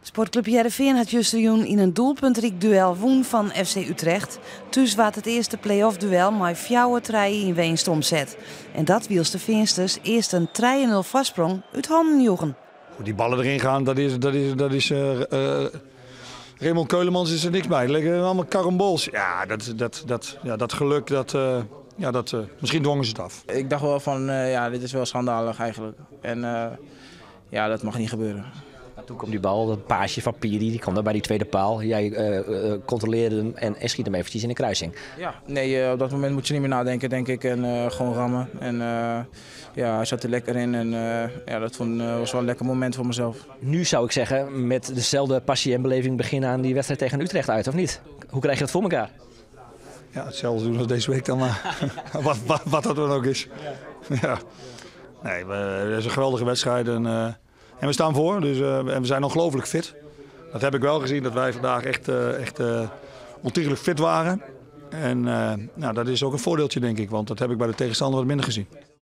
Sportclub Heerenveen had justerjoen in een doelpuntriek duel woen van FC Utrecht. Thuis was het eerste play-off duel met 4-3 in winst omzet. En dat wiels de Veensters eerst een 3-0 vastsprong uit handen joegen. Hoe die ballen erin gaan, dat is Raymond Keulemans is er niks bij. Het liggen allemaal karambols. Ja, dat geluk, misschien dwongen ze het af. Ik dacht wel van, dit is wel schandalig eigenlijk. En dat mag niet gebeuren. Maar toen kwam die bal, dat paasje van Piri, die kwam dan bij die tweede paal. Jij controleerde hem en schiet hem eventjes in de kruising. Ja, nee, op dat moment moet je niet meer nadenken, denk ik. En gewoon rammen. En hij zat er lekker in. En dat was wel een lekker moment voor mezelf. Nu zou ik zeggen, met dezelfde passie en beleving beginnen aan die wedstrijd tegen Utrecht uit, of niet? Hoe krijg je dat voor elkaar? Ja, hetzelfde doen als deze week dan maar. wat dat dan ook is. Ja. Nee, het is een geweldige wedstrijd. En we staan voor, dus en we zijn ongelooflijk fit. Dat heb ik wel gezien, dat wij vandaag echt ontiegelijk fit waren. En dat is ook een voordeeltje, denk ik, want dat heb ik bij de tegenstander wat minder gezien.